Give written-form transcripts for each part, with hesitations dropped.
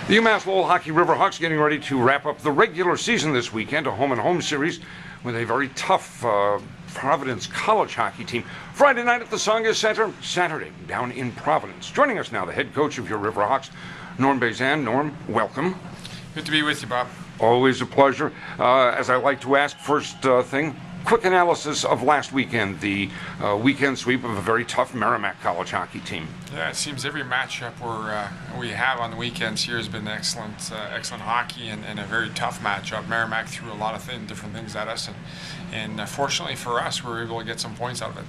The UMass Lowell Hockey Riverhawks getting ready to wrap up the regular season this weekend, a home-and-home series with a very tough Providence College hockey team. Friday night at the Songa Center, Saturday down in Providence. Joining us now, the head coach of your Riverhawks, Norm Bazin. Norm, welcome. Good to be with you, Bob. Always a pleasure. As I like to ask, first thing, quick analysis of last weekend, the weekend sweep of a very tough Merrimack College hockey team. Yeah, it seems every matchup we have on the weekends here has been excellent hockey and a very tough matchup. Merrimack threw a lot of different things at us, and fortunately for us, we were able to get some points out of it.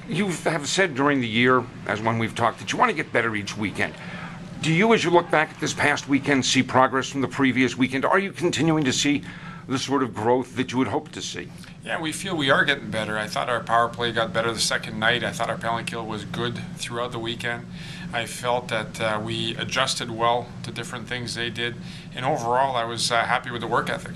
You have said during the year, as when we've talked, that you want to get better each weekend. Do you, as you look back at this past weekend, see progress from the previous weekend? Are you continuing to see the sort of growth that you would hope to see? Yeah, we feel we are getting better. I thought our power play got better the second night. I thought our penalty kill was good throughout the weekend. I felt that we adjusted well to different things they did. And overall, I was happy with the work ethic.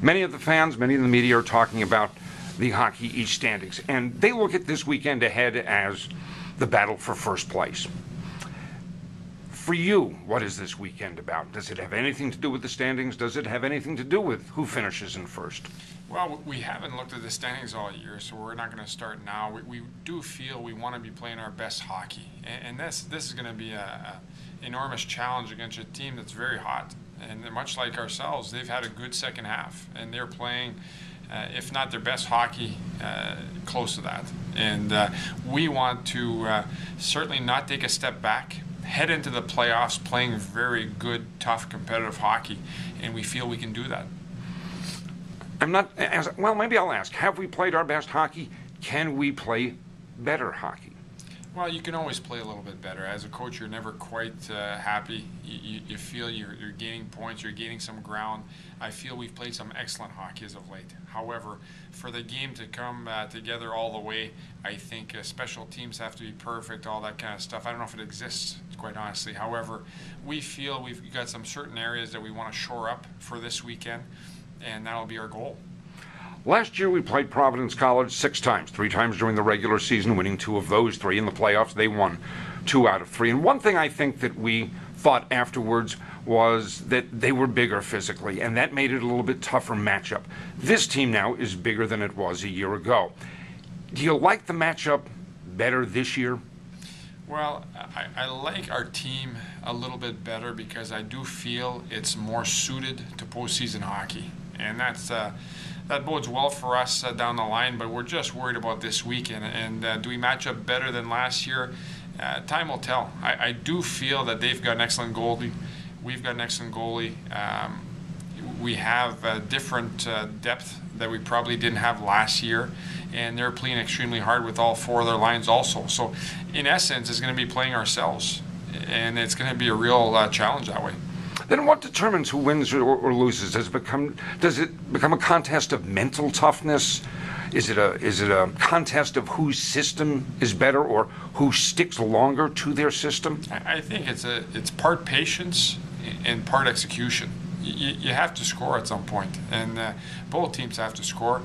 Many of the fans, many of the media are talking about the Hockey East standings. And they look at this weekend ahead as the battle for first place. For you, what is this weekend about? Does it have anything to do with the standings? Does it have anything to do with who finishes in first? Well, we haven't looked at the standings all year, so we're not going to start now. We do feel we want to be playing our best hockey, and this is going to be an enormous challenge against a team that's very hot. And much like ourselves, they've had a good second half, and they're playing, if not their best hockey, close to that. And we want to certainly not take a step back, head into the playoffs playing very good, tough, competitive hockey, and we feel we can do that. Well, maybe I'll ask, have we played our best hockey? Can we play better hockey? Well, you can always play a little bit better. As a coach, you're never quite happy. You feel you're gaining points, you're gaining some ground. I feel we've played some excellent hockey as of late. However, for the game to come together all the way, I think special teams have to be perfect, all that kind of stuff. I don't know if it exists, quite honestly. However, we feel we've got some certain areas that we want to shore up for this weekend, and that'll be our goal. Last year we played Providence College 6 times, 3 times during the regular season, winning 2 of those 3. In the playoffs, they won 2 out of 3. And one thing I think that we thought afterwards was that they were bigger physically, and that made it a little bit tougher matchup. This team now is bigger than it was a year ago. Do you like the matchup better this year? Well, I like our team a little bit better because I do feel it's more suited to postseason hockey. And that bodes well for us down the line, but we're just worried about this weekend. And do we match up better than last year? Time will tell. I do feel that they've got an excellent goalie. We've got an excellent goalie. We have different depth that we probably didn't have last year, and they're playing extremely hard with all 4 of their lines also. So in essence, it's going to be playing ourselves, and it's going to be a real challenge that way. Then what determines who wins or loses? Does it become a contest of mental toughness? Is it a contest of whose system is better or who sticks longer to their system? I think it's part patience and part execution. You have to score at some point, and both teams have to score.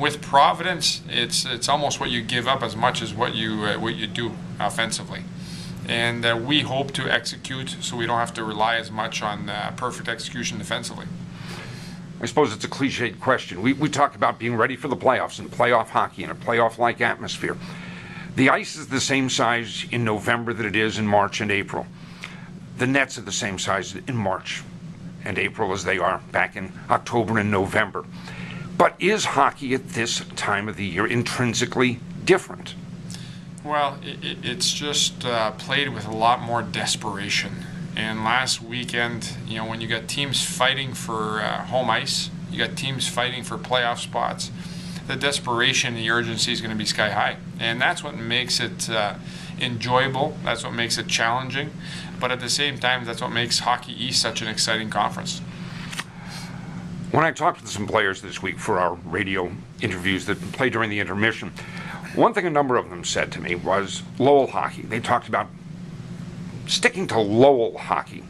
With Providence, it's almost what you give up as much as what you do offensively. And we hope to execute so we don't have to rely as much on perfect execution defensively. I suppose it's a cliched question. We talk about being ready for the playoffs and playoff hockey and a playoff-like atmosphere. The ice is the same size in November that it is in March and April. The nets are the same size in March and April as they are back in October and November. But is hockey at this time of the year intrinsically different? Well, it's just played with a lot more desperation. And last weekend, when you got teams fighting for home ice, you got teams fighting for playoff spots, the desperation and the urgency is going to be sky high. And that's what makes it enjoyable. That's what makes it challenging. But at the same time, that's what makes Hockey East such an exciting conference. When I talked with some players this week for our radio interviews that played during the intermission, one thing a number of them said to me was Lowell hockey. They talked about sticking to Lowell hockey.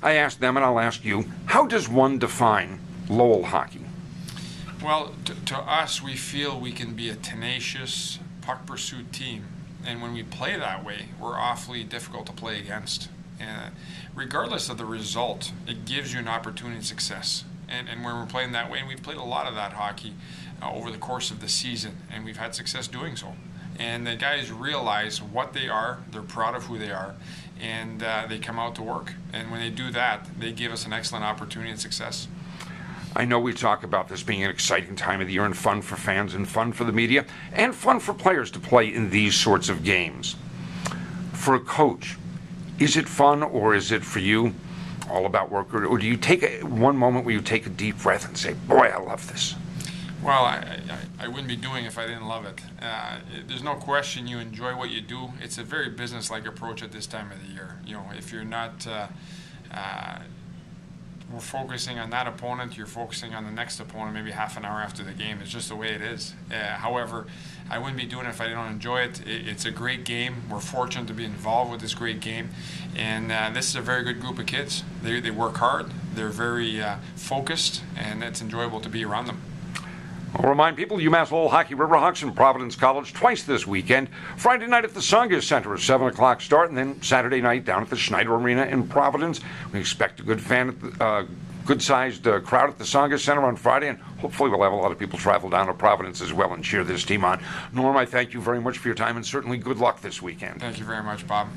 I asked them, and I'll ask you, how does one define Lowell hockey? Well, to us, we feel we can be a tenacious, puck pursuit team And when we play that way, we're awfully difficult to play against. And regardless of the result, it gives you an opportunity to success. And when we're playing that way, and we've played a lot of that hockey over the course of the season, and we've had success doing so. And the guys realize what they are, they're proud of who they are, and they come out to work. And when they do that, they give us an excellent opportunity and success. I know we talk about this being an exciting time of the year and fun for fans and fun for the media and fun for players to play in these sorts of games. For a coach, is it fun, or is it for you all about work, or do you take one moment where you take a deep breath and say, boy, I love this? Well, I wouldn't be doing it if I didn't love it. There's no question you enjoy what you do. It's a very business-like approach at this time of the year. You know, if you're not we're focusing on that opponent, you're focusing on the next opponent maybe half an hour after the game. It's just the way it is. However, I wouldn't be doing it if I didn't enjoy it. It's a great game. We're fortunate to be involved with this great game. And this is a very good group of kids. They work hard. They're very focused, and it's enjoyable to be around them. I'll remind people, UMass Lowell Hockey Riverhawks and Providence College twice this weekend. Friday night at the Tsongas Center, a 7 o'clock start, and then Saturday night down at the Schneider Arena in Providence. We expect a good-sized crowd at the Tsongas Center on Friday, and hopefully we'll have a lot of people travel down to Providence as well and cheer this team on. Norm, I thank you very much for your time, and certainly good luck this weekend. Thank you very much, Bob.